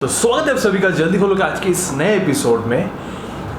तो स्वागत है आप सभी का जल्दी खोलो के आज के इस नए एपिसोड में।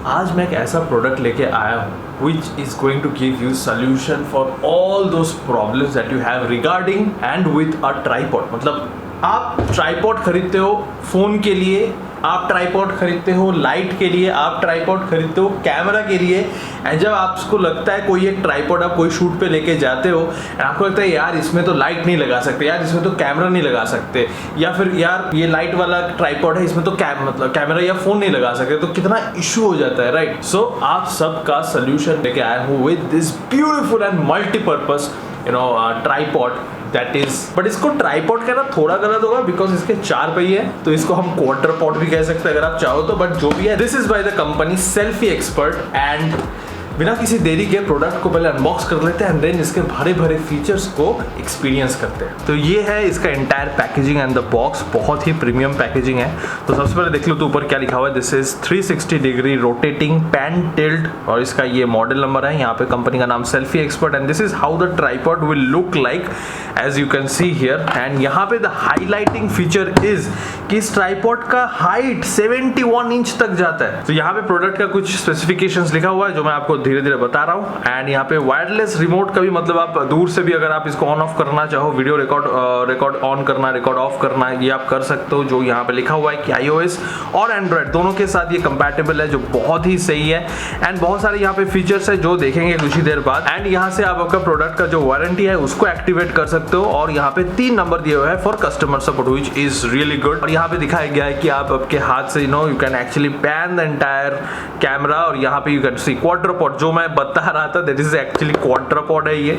आज मैं एक ऐसा प्रोडक्ट लेके आया हूँ which is going to give you solution for all those problems that you have regarding and with a tripod. मतलब आप ट्राइपॉड खरीदते हो फोन के लिए, आप ट्राइपॉड खरीदते हो लाइट के लिए, आप ट्राइपॉड खरीदते हो कैमरा के लिए। एंड जब आपको लगता है कोई एक ट्राइपॉड आप कोई शूट पे लेके जाते हो एंड आपको लगता है यार इसमें तो लाइट नहीं लगा सकते, यार इसमें तो कैमरा नहीं लगा सकते, या फिर यार ये लाइट वाला ट्राइपॉड है इसमें तो मतलब कैमरा या फोन नहीं लगा सकते, तो कितना इशू हो जाता है, राइट। सो आप सबका सोल्यूशन लेके आया हूँ with this beautiful and multipurpose tripod that is, but इसको ट्राइपॉड कहना थोड़ा गलत होगा बिकॉज इसके 4 पहिए हैं, तो इसको हम क्वाड्रपॉड भी कह सकते हैं अगर आप चाहो तो। बट जो भी है, this is by the company selfie expert. And बिना किसी देरी के प्रोडक्ट को पहले अनबॉक्स कर लेते हैं एंड देन इसके भरे भरे फीचर्स को एक्सपीरियंस करते हैं। तो ये है इसका entire packaging and the box, बहुत ही प्रीमियम पैकेजिंग है। तो सबसे पहले देख लो तो ऊपर क्या लिखा हुआ है, this is 360 degree rotating pan tilt, और इसका ये मॉडल नंबर है, यहाँ पे कंपनी का नाम selfie expert. And this is how the tripod will look like as you can see here. And यहाँ पे द हाईलाइटिंग फीचर इज कि इस ट्राइपॉड का हाइट 71 इंच तक जाता है। तो यहाँ पे प्रोडक्ट का कुछ स्पेसिफिकेशंस लिखा हुआ है जो मैं आपको धीरे धीरे बता रहा हूँ। एंड यहाँ पे वायरलेस रिमोट का भी, मतलब आप दूर से भी अगर आप इसको ऑन ऑफ करना चाहो, वीडियो रिकॉर्ड ऑन करना, रिकॉर्ड ऑफ करना, ये आप कर सकते हो। जो यहाँ पे लिखा हुआ है कि iOS और एंड्रॉइड दोनों के साथ ये कंपैटिबल है, जो बहुत ही सही है। एंड बहुत सारे यहाँ पे फीचर्स है जो देखेंगे कुछ ही देर बाद। एंड यहाँ से आप आपका प्रोडक्ट का जो वारंटी है उसको एक्टिवेट कर सकते हो, और यहाँ पे 3 नंबर दिए हुए हैं for customer support which is really good. और यहाँ पे दिखाया गया है कि आप आपके हाथ से you can actually pan the entire camera, और यहाँ पे यू कैन सी क्वाड्रपॉड जो मैं बता रहा था, दैट इज एक्चुअली क्वाड्रपॉड है ये।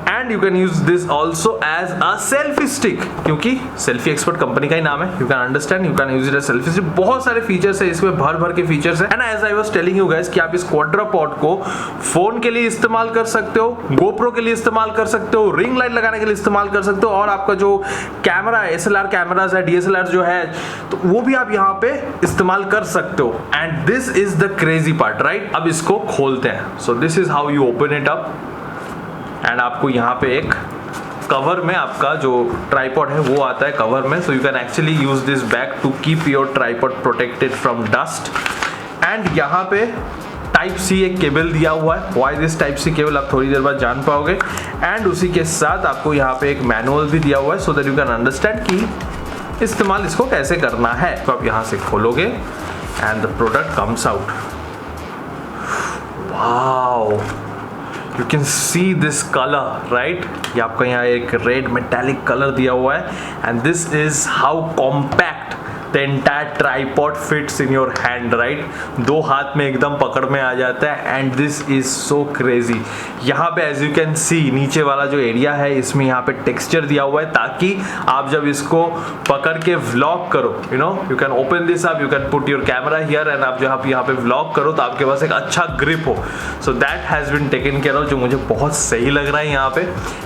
And you can use this also as a selfie stick, क्योंकि सेल्फी एक्सपर्ट कंपनी का ही नाम है, you can understand, you can use it as selfie stick. बहुत सारे फीचर्स है इसमें, भर भर के फीचर्स है। And as I was telling you guys कि आप इस क्वाड्रपॉड को फोन के लिए इस्तेमाल कर सकते हो, गोप्रो के लिए इस्तेमाल कर सकते हो, रिंग लाइट लगाने के लिए इस्तेमाल कर सकते हो, और आपका जो कैमरा है, SLR कैमराज है, DSLR जो है, तो वो भी आप यहाँ पे इस्तेमाल कर सकते हो। And this is the crazy part, right. अब इसको खोलते हैं। सो this is how you open it up. And आपको यहाँ पे एक कवर में आपका जो ट्राइपॉड है वो आता है कवर में, so you can actually use this bag to keep your tripod protected from dust. And यहाँ पे टाइप C एक केबल दिया हुआ है। Why this type C cable आप थोड़ी देर बाद जान पाओगे। एंड उसी के साथ आपको यहाँ पे एक मैनुअल भी दिया हुआ है, so that you can understand कि इस्तेमाल इसको कैसे करना है। तो आप यहाँ से खोलोगे and the product comes out. Wow, you can see this color, right? ये आपका यहाँ एक रेड मेटालिक कलर दिया हुआ है। and this is how compact the entire tripod fits in your hand, right? 2 हाथ में एकदम पकड़ में आ जाता है। and this is so crazy। यहाँ पे as you can see नीचे वाला जो एरिया है इसमें यहाँ पे टेक्सचर दिया हुआ है, ताकि आप जब इसको पकड़ के व्लॉग करो, you can open this up, you can put your camera here, and आप जब यहाँ पे व्लॉग करो तो आपके पास एक अच्छा ग्रिप हो। so that has been taken care of, जो मुझे बहुत सही लग रहा है यहाँ पे।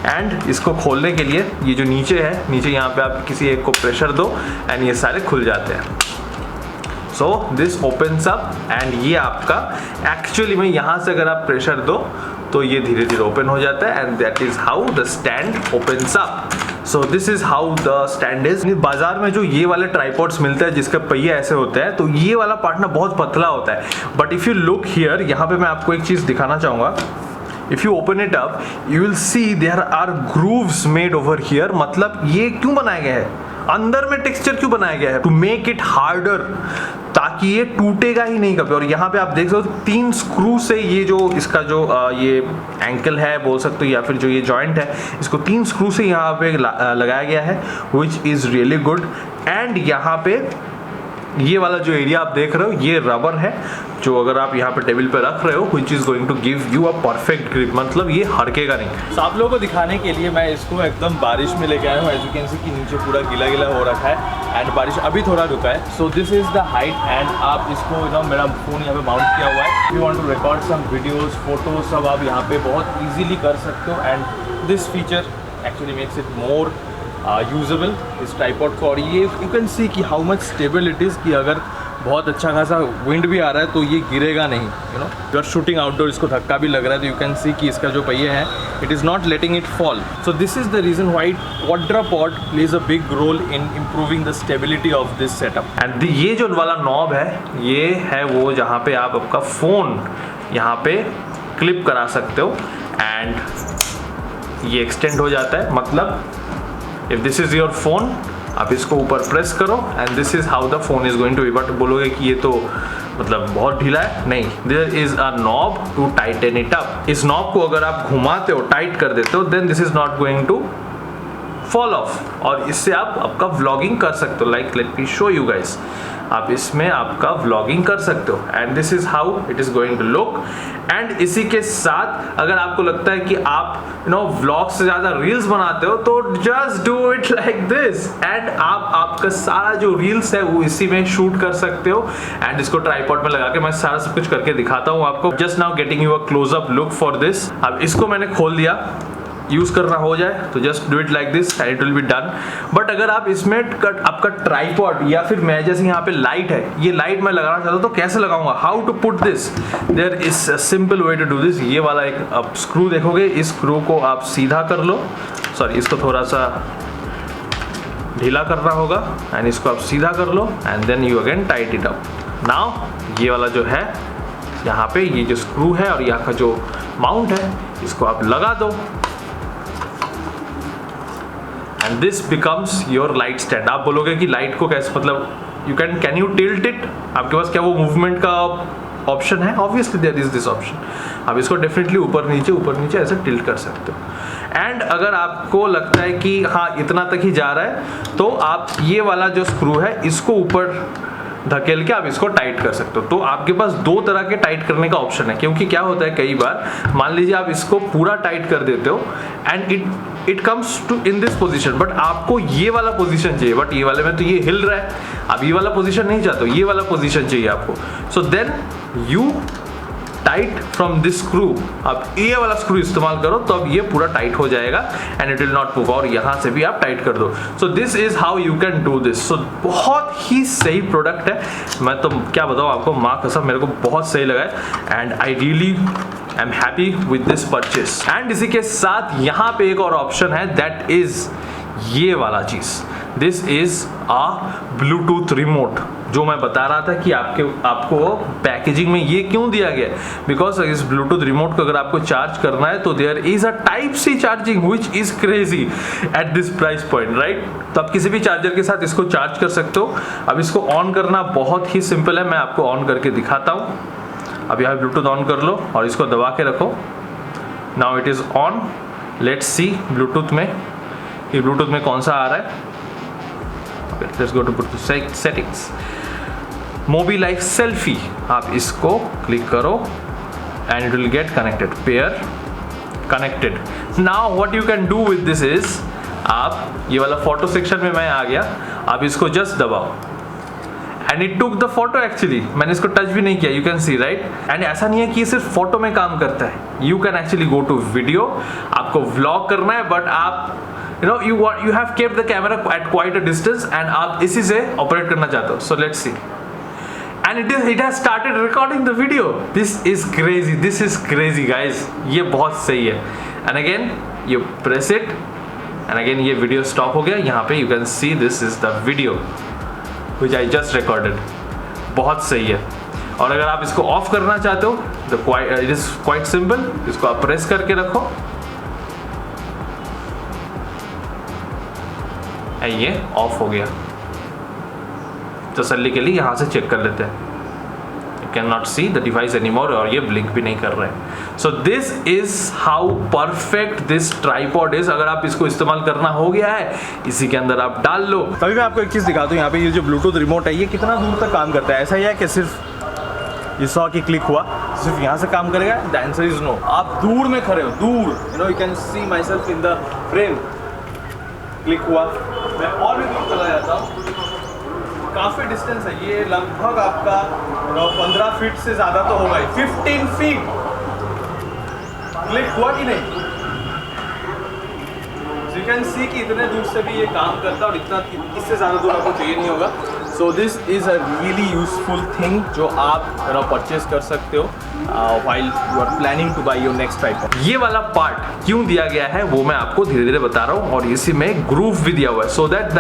एंड इसको खोलने के लिए ये जो नीचे है, नीचे यहाँ पे आप किसी एक को प्रेशर दो एंड ये सारे खुल जाते हैं। So this opens up and ये आपका एक्चुअली में यहाँ से अगर आप प्रेशर दो तो ये धीरे धीरे ओपन हो जाता है। And that is how the stand opens up. So this is how the stand is. बाजार में जो ये वाले ट्राइपॉड्स मिलते हैं जिसके पहिए ऐसे होते हैं, तो ये वाला पार्ट ना बहुत पतला होता है। But if you look here, यहाँ पे मैं आपको एक चीज दिखाना चाहूंगा। If you open it up, you will see there are grooves made over here। मतलब ये क्यों बनाया गया है, अंदर में टेक्सचर क्यों बनाया गया है, टू मेक इट हार्डर, ताकि ये टूटेगा ही नहीं कभी। और यहाँ पे आप देख सकते हो 3 स्क्रू से ये जो इसका जो ये एंकल है बोल सकते हो, या फिर जो ये जॉइंट है, इसको 3 स्क्रू से यहाँ पे लगाया गया है, which is really good. And यहाँ पे ये वाला जो एरिया आप देख रहे हो ये रबर है, जो अगर आप यहाँ पे टेबल पे रख रहे हो, which is going to give you a perfect grip, मतलब ये हड़केगा नहीं। तो आप लोगों को दिखाने के लिए मैं इसको एकदम बारिश में लेके आया हूँ। एज यू कैन सी कि नीचे पूरा गीला गीला हो रखा है एंड बारिश अभी थोड़ा रुका है। सो this is the height. And आप इसको मेरा फोन यहाँ पे माउंट किया हुआ है। You want to record some videos, photos, सब आप यहाँ पे बहुत ईजिली कर सकते हो। And this feature actually makes it more usable इस ट्राइपॉड को। और ये यू कैन सी कि how much stable it is, कि अगर बहुत अच्छा खासा विंड भी आ रहा है तो ये गिरेगा नहीं, you know. You are shooting outdoor, इसको धक्का भी लग रहा है तो यू कैन सी कि इसका जो पहिए है it is not letting it fall. So this is the reason why quadrapod plays a big role in improving the stability of this setup. And ये जो वाला नॉब है ये है वो जहाँ पे आप आपका फ़ोन यहाँ पे क्लिप करा सकते हो एंड ये एक्सटेंड हो जाता है। मतलब if this is your phone, आप इसको ऊपर प्रेस करो and this is how the phone is going to be. But बोलोगे कि ये तो मतलब बहुत ढीला है, नहीं, there is a knob to tighten it up. इस नॉब को अगर आप घुमाते हो, टाइट कर देते हो, then this is not going to fall off और इससे आप आपका व्लॉगिंग कर सकते हो। Like late me show you guys, आप इसमें आपका व्लॉगिंग कर सकते हो and this is how it is going to look. And इसी के साथ अगर आपको लगता है कि आप यू नो व्लॉग से ज़्यादा रील्स बनाते हो तो just do it like this and आप आपका सारा जो रील्स है वो इसी में शूट कर सकते हो। एंड इसको ट्राइपॉड में लगा के मैं सारा सब कुछ करके दिखाता हूँ आपको। Just now getting you a closeup look for this. अब इसको मैंने खोल दिया, यूज़ करना हो जाए तो just do it like this and it will be done. But अगर आप इसमें आपका ट्राइपॉड या फिर मैं जैसे यहाँ पे लाइट है, ये लाइट मैं लगाना चाहता हूँ तो कैसे लगाऊंगा, how to put this, there is a simple way to do this. ये वाला एक आप स्क्रू देखोगे, इस स्क्रू को आप सीधा कर लो, सॉरी इसको थोड़ा सा ढीला करना होगा एंड इसको आप सीधा कर लो and then you again tight it up. Now ये वाला जो है यहाँ पे ये जो स्क्रू है और यहाँ का जो माउंट है इसको आप लगा दो and this becomes your light stand. आप बोलोगे कि लाइट को कैसे, मतलब you can you tilt it, आपके पास क्या वो मूवमेंट का ऑप्शन है? Obviously there is this option. आप इसको डेफिनेटली ऊपर नीचे ऐसे टिल्ट कर सकते हो। एंड अगर आपको लगता है कि हाँ इतना तक ही जा रहा है तो आप ये वाला जो स्क्रू है इसको ऊपर धकेल के आप इसको टाइट कर सकते हो। तो आपके पास दो तरह के टाइट करने का ऑप्शन है, क्योंकि क्या होता है कई बार मान लीजिए आप इसको पूरा टाइट कर देते हो and it comes to in this position, but आपको ये वाला पोजीशन चाहिए, बट ये वाले में तो ये हिल रहा है, आप ये वाला पोजीशन नहीं चाहते हो, ये वाला पोजीशन चाहिए आपको। So then you tight from this screw, आप ये वाला स्क्रू इस्तेमाल करो तो अब ये पूरा टाइट हो जाएगा and it will not move, और यहाँ से भी आप टाइट कर दो। So this is how you can do this. So बहुत ही सही प्रोडक्ट है, मैं तो क्या बताऊँ आपको, माँ कसम मेरे को बहुत सही लगा है and I really I am happy with this purchase. And इसी के साथ यहाँ पे एक और ऑप्शन है, दैट इज ये वाला चीज़, this is a Bluetooth remote. जो मैं बता रहा था कि आपको पैकेजिंग में ये क्यों दिया गया, बिकॉज इस ब्लूटूथ रिमोट को अगर आपको चार्ज करना है तो there is a type C charging which is crazy at this price point, right. तो आप किसी भी चार्जर के साथ इसको चार्ज कर सकते हो। अब इसको ऑन करना बहुत ही सिंपल है, मैं आपको ऑन करके दिखाता हूँ। अब यहाँ ब्लूटूथ ऑन कर लो और इसको दबा के रखो। Now it is on, let's see Bluetooth में, ये ब्लूटूथ में कौन सा आ रहा है। Let's go to Bluetooth settings, Mobi life selfie, आप इसको क्लिक करो and it will get connected, pair connected. Now what you can do with this is, आप ये वाला फोटो सेक्शन में मैं आ गया, आप इसको जस्ट दबाओ and it took the photo. Actually मैंने इसको टच भी नहीं किया, you can C right. And ऐसा नहीं है कि सिर्फ फोटो में काम करता है, you can actually go to video, आपको व्लॉग करना है बट आप you know you have kept the camera at quite a distance and आप इसी से ऑपरेट करना चाहते हो। So let's see and it has started recording the video. This is crazy guys, ये बहुत सही है। and again you press it and again ये वीडियो स्टॉप हो गया। यहाँ पे you can see this is the video which I just recorded, बहुत सही है। और अगर आप इसको ऑफ करना चाहते हो it is quite simple, इसको आप प्रेस करके रखो, ये ऑफ हो गया। तसल्ली के लिए यहाँ से चेक कर लेते हैं, you can not see the device anymore, और ये ब्लिंक भी नहीं कर रहे हैं। सो this is how perfect this tripod is. अगर आप इसको इस्तेमाल करना हो गया है, इसी के अंदर आप डाल लो। तभी मैं आपको एक चीज़ दिखाता हूँ, यहाँ पे ये जो ब्लूटूथ रिमोट है ये कितना दूर तक काम करता है। ऐसा ही है कि सिर्फ ये 100 की क्लिक हुआ सिर्फ यहाँ से काम करेगा? The answer is no. आप दूर में खड़े हो, दूर, you know, you can see myself in the frame, click हुआ, मैं और भी दूर चला जाता हूँ, काफ़ी डिस्टेंस है ये, लगभग आपका 15 फीट से ज़्यादा तो होगा, 15 फीट। क्लिक हुआ कि नहीं? यू कैन सी कि इतने दूर से भी ये काम करता है और इतना, इससे ज़्यादा दूर आपको चाहिए नहीं होगा। So this is a really useful thing जो आप परचेज कर सकते हो while you are planning to buy your next tripod. ये वाला पार्ट क्यों दिया गया है वो मैं आपको धीरे धीरे बता रहा हूँ, और इसी में ग्रूव भी दिया हुआ है सो दैट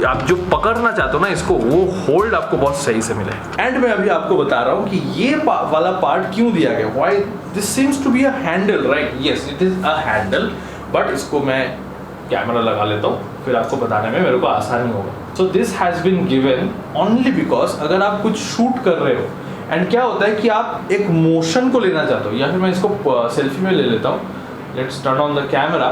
आप जो पकड़ना चाहते हो ना इसको, वो होल्ड आपको बहुत सही से मिले। एंड मैं अभी आपको बता रहा हूँ कि ये वाला पार्ट क्यों दिया गया, why this seems to be a handle, right? Yes it is a handle, but इसको मैं कैमरा लगा लेता हूँ, फिर आपको बताने में मेरे को आसानी होगा। So this has been given only because अगर आप कुछ शूट कर रहे हो एंड क्या होता है कि आप एक मोशन को लेना चाहते हो, या फिर मैं इसको सेल्फी में ले लेता हूँ, let's turn on the camera,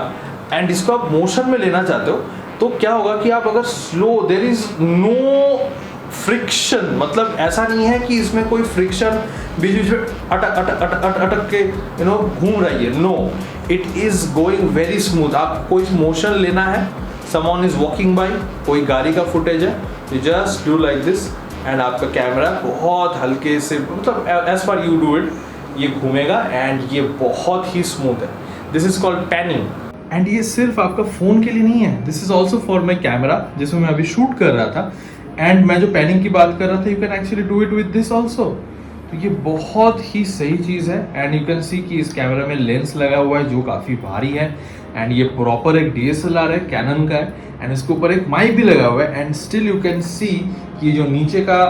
and इसको आप मोशन में लेना चाहते हो, तो क्या होगा कि आप अगर slow, there is no friction, मतलब ऐसा नहीं है कि इसमें कोई फ्रिक्शन बीच बीच में अटक अटक अटक अटक अटक के घूम रही है, no, it is going very smooth. आप कोई मोशन लेना है, समवन इज वॉकिंग बाय, कोई गाड़ी का फुटेज है, you just do like this and आपका कैमरा बहुत हल्के से, मतलब as per you do it, ये घूमेगा एंड ये बहुत ही स्मूथ है। This is called panning. And ये सिर्फ आपका फ़ोन के लिए नहीं है, this is also for my camera जिसमें मैं अभी शूट कर रहा था, एंड मैं जो पैनिंग की बात कर रहा था, you can actually do it with this also. तो ये बहुत ही सही चीज़ है। एंड यू कैन सी कि इस कैमरा में लेंस लगा हुआ है जो काफ़ी भारी है, एंड ये प्रॉपर एक DSLR है, कैनन का है, एंड इसके ऊपर एक माइक भी लगा हुआ है, and still you can see कि जो नीचे का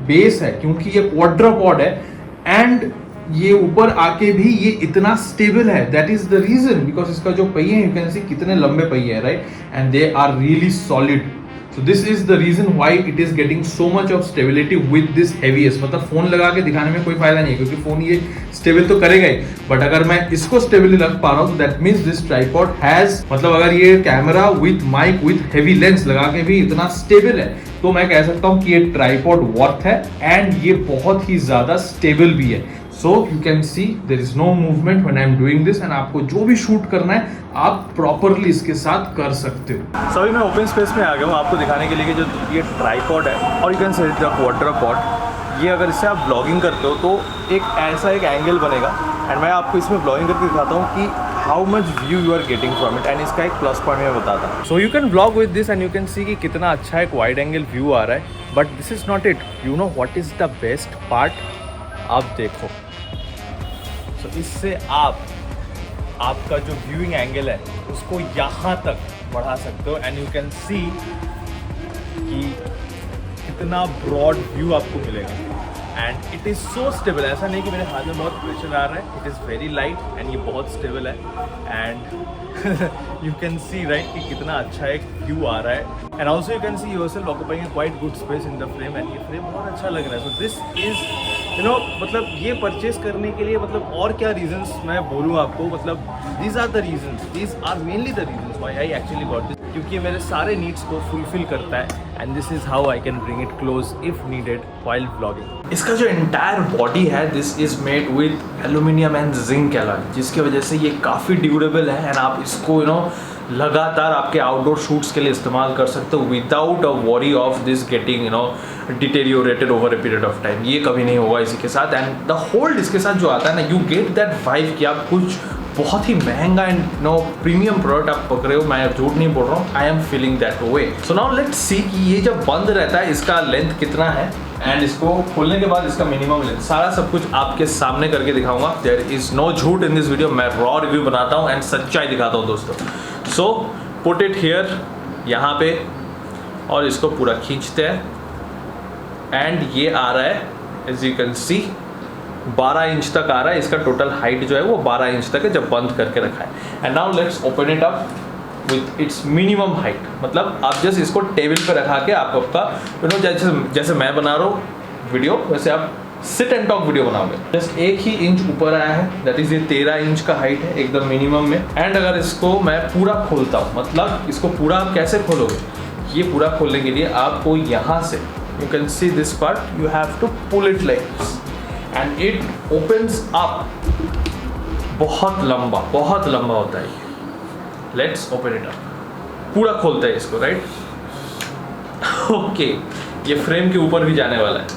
बेस है, क्योंकि ये क्वाड्रापॉड है एंड ये ऊपर आके भी ये इतना स्टेबल है, that is the reason, because इसका जो पहिए यू कैन सी कितने लंबे पहिए हैं, right, and they are really solid. So this is the reason why it is getting so much of stability with this heaviest. मतलब फोन लगा के दिखाने में कोई फायदा नहीं है, क्योंकि फोन ये स्टेबल तो करेगा ही, बट अगर मैं इसको स्टेबली रख पा रहा हूँ, that means this tripod has, मतलब अगर ये camera with mic with heavy lens लगा के भी इतना स्टेबल है, तो मैं कह सकता हूँ कि ये ट्राइपॉड वर्थ है, एंड ये बहुत ही ज्यादा स्टेबल भी है। So you can see there is no movement when I am doing this, and आपको जो भी शूट करना है आप प्रॉपरली इसके साथ कर सकते हो। सो अभी मैं ओपन स्पेस में आ गया हूँ आपको दिखाने के लिए कि जो ये ट्राइपॉड है, और यू कैन से द क्वाड्रापॉड, ये अगर इससे आप ब्लॉगिंग करते हो तो एक ऐसा एक एंगल बनेगा, एंड मैं आपको इसमें ब्लॉगिंग करके दिखाता हूँ कि how much view you are getting from it, and इसका एक प्लस पॉइंट मैं बताता हूँ। So you can blog with this and you can see कि कितना अच्छा एक वाइड एंगल व्यू आ रहा है, but this is not it. You know what is the best part, आप देखो। तो इससे आपका जो व्यूइंग एंगल है उसको यहाँ तक बढ़ा सकते हो, एंड यू कैन सी कि कितना ब्रॉड व्यू आपको मिलेगा, and it is so stable. ऐसा नहीं कि मेरे हाथ में बहुत प्रेशर आ रहा है, it is very light and ये बहुत स्टेबल है, and you can C right कि कितना अच्छा एक व्यू आ रहा है, and also you can see yourself occupying a quite good space in the frame, and ये फ्रेम बहुत अच्छा लग रहा है। सो दिस इज मतलब ये परचेज करने के लिए, मतलब और क्या रीजंस मैं बोलूँ आपको, मतलब these are the reasons, these are mainly the reasons why I actually got this, क्योंकि ये मेरे सारे नीड्स को फुलफिल करता है, and this is how I can bring it close if needed while vlogging. इसका जो एंटायर बॉडी है, this is made with aluminium and zinc alloy, जिसकी वजह से ये काफ़ी ड्यूरेबल है, एंड आप इसको लगातार आपके आउटडोर शूट्स के लिए इस्तेमाल कर सकते हो without a worry of this getting deteriorated over a period of time. ये कभी नहीं होगा इसी के साथ, एंड द होल्ड इसके साथ जो आता है ना, यू गेट दैट वाइब कि आप कुछ बहुत ही महंगा एंड प्रीमियम प्रोडक्ट आप पकड़े हो। मैं झूठ नहीं बोल रहा हूँ, I am feeling that way. So now let's see कि ये जब बंद रहता है इसका लेंथ कितना है, एंड इसको खोलने के बाद इसका मिनिमम लेंथ, सारा सब कुछ आपके सामने करके दिखाऊंगा। देयर इज नो झूठ इन दिस वीडियो, मैं रॉ रिव्यू बनाता हूँ एंड सच्चाई दिखाता हूँ दोस्तों। सो पुट इट हियर, यहाँ पे, और इसको पूरा खींचते हैं, एंड ये आ रहा है as you can see 12 inch तक आ रहा है। इसका टोटल हाइट जो है वो 12 इंच तक है जब बंद करके रखा है। And now let's open it up with its minimum height, मतलब आप जस्ट इसको टेबल पे रखा के आप आपका जैसे मैं बना रहा हूँ वीडियो, वैसे आप सिट एंड टॉक वीडियो बनाओगे। जस्ट 1 ही इंच ऊपर आया है, दैट इज ये 13 इंच का हाइट है एकदम मिनिमम में। एंड अगर इसको मैं पूरा खोलता हूँ, मतलब इसको पूरा आप कैसे खोलोगे, ये पूरा खोलने के लिए आपको यहाँ से, you can see this part, you have to pull it like this and it opens up. बहुत लंबा होता है ये। लेट्स ओपन इट अप, पूरा खोलते हैं इसको, राइट। ओके, ये फ्रेम के ऊपर भी जाने वाला है।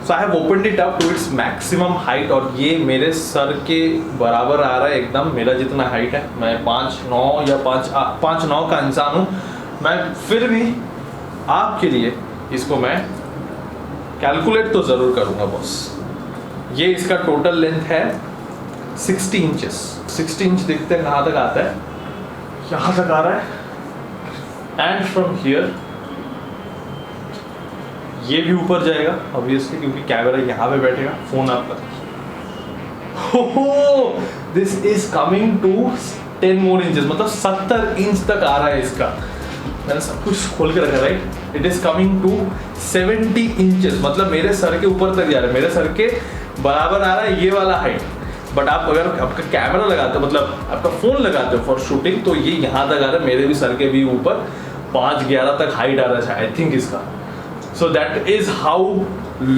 So I have opened it up to its maximum height, और ये मेरे सर के बराबर आ रहा है एकदम, मेरा जितना हाइट है। मैं 5'9" या 5'9" का इंसान हूँ, मैं फिर भी आपके लिए इसको मैं कैलकुलेट तो ज़रूर करूँगा बॉस। ये इसका टोटल लेंथ है 60 इंचेस। 60 इंच देखते हैं कहाँ तक आता है, यहाँ तक आ रहा है। एंड फ्रॉम हियर ये भी ऊपर जाएगा ऑब्वियसली, क्योंकि कैमरा यहाँ पे बैठेगा, फोन आपका। This is coming to 10 more inches, मतलब 70 इंच तक आ रहा है इसका। मैंने सब कुछ खोल के रखा, right. It is coming to 70 inches, मतलब मेरे सर के ऊपर तक जा रहा है, मेरे सर के बराबर आ रहा है ये वाला हाइट। बट आप अगर आपका कैमरा लगाते हो, मतलब आपका फोन लगाते हो फॉर शूटिंग, तो ये यहाँ तक आ रहा है, मेरे भी सर के भी ऊपर 5'11" तक हाइट आ रहा है आई थिंक इसका। So that is how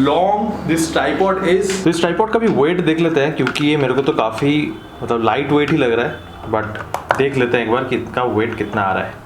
long this tripod is. तो इस ट्राइपॉड का भी वेट देख लेते हैं, क्योंकि ये मेरे को तो काफ़ी मतलब लाइट वेट ही लग रहा है, बट देख लेते हैं एक बार कि इसका वेट कितना आ रहा है।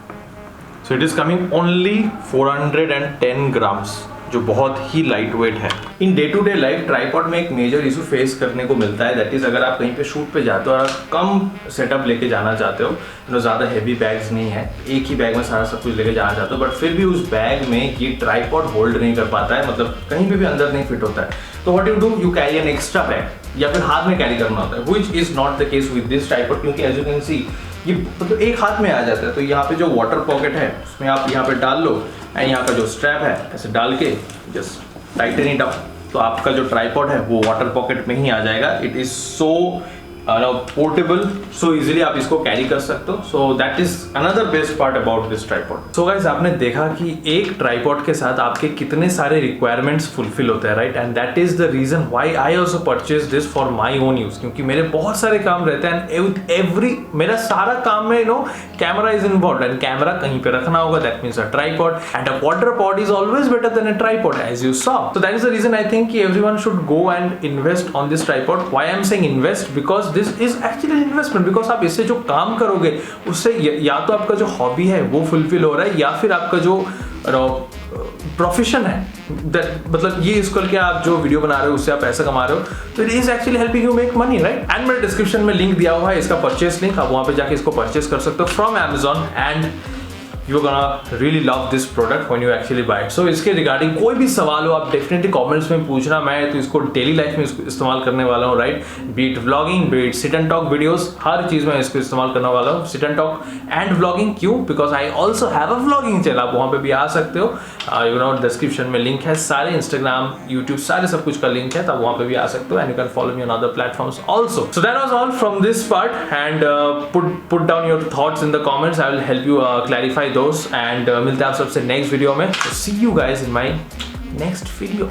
So it is coming only 410 grams, जो बहुत ही लाइट वेट है। In day to day life tripod में एक मेजर इशू फेस करने को मिलता है, दैट इज अगर आप कहीं पे शूट पे जाते हो और आप कम सेटअप लेके जाना चाहते हो, ज़्यादा हैवी बैग्स नहीं है, एक ही बैग में सारा सब कुछ लेके जाना चाहते हो, बट फिर भी उस बैग में ये ट्राइपॉड होल्ड नहीं कर पाता है, मतलब कहीं पे भी अंदर नहीं फिट होता है। तो what you do, you carry an extra bag, या फिर हाथ में कैरी करना होता है, which is not the case with this tripod, क्योंकि एज यू कैन सी ये मतलब एक हाथ में आ जाता है। तो यहाँ पे जो वाटर पॉकेट है उसमें आप यहाँ पे डाल लो, एंड यहाँ का जो स्ट्रैप है ऐसे डाल के जस्ट टाइटन इट अप, तो आपका जो ट्राइपॉड है वो वाटर पॉकेट में ही आ जाएगा। It is so portable, so easily आप इसको कैरी कर सकते हो। सो that is another best part about this tripod. So guys, आपने देखा कि एक ट्राइपॉड के साथ आपके कितने सारे रिक्वायरमेंट्स फुलफिल होते हैं, right. And that is the reason why I also purchase this for my own use, क्योंकि मेरे बहुत सारे काम रहते हैं एंड एवरी मेरा सारा काम में camera is involve, and camera कहीं पे रखना होगा, that means a tripod, and a quadrapod is always better than a tripod as you saw. So that is the reason I think everyone should go and invest on this tripod. Why I am saying invest, because this is actually investment, because आप इससे जो काम करोगे उससे या तो आपका जो हॉबी है वो फुलफिल हो रहा है, या फिर आपका जो प्रोफेशन है, मतलब ये इस करके आप जो वीडियो बना रहे हो उससे आप पैसा कमा रहे हो, तो it is actually helping you make money, right. And मेरे डिस्क्रिप्शन में लिंक दिया हुआ है इसका परचेस लिंक, आप वहां पे जाके इसको परचेस कर सकते हो from Amazon, and you're gonna really love this product when you actually buy it. So इसके रिगार्डिंग कोई भी सवाल हो आप डेफिनेटली कमेंट्स में पूछना, मैं तो इसको डेली लाइफ में इसको इस्तेमाल करने वाला हूँ, right. Be it vlogging, be it sit and talk videos, हर चीज़ में इसको इस्तेमाल करने वाला हूँ। Sit and talk and vlogging, क्यों, because I also have a vlogging channel, आप वहाँ पे भी आ सकते हो। डिस्क्रिप्शन में लिंक है, सारे इंस्टाग्राम, यूट्यूब, सारे सब कुछ का लिंक है, तब वहाँ पे भी आ सकते हो, and you can follow me on other platforms also. So that was all from this part, and put down your thoughts in the comments, I will help you clarify those, and मिलते हैं आप सबसे next video में। See you guys in my next video.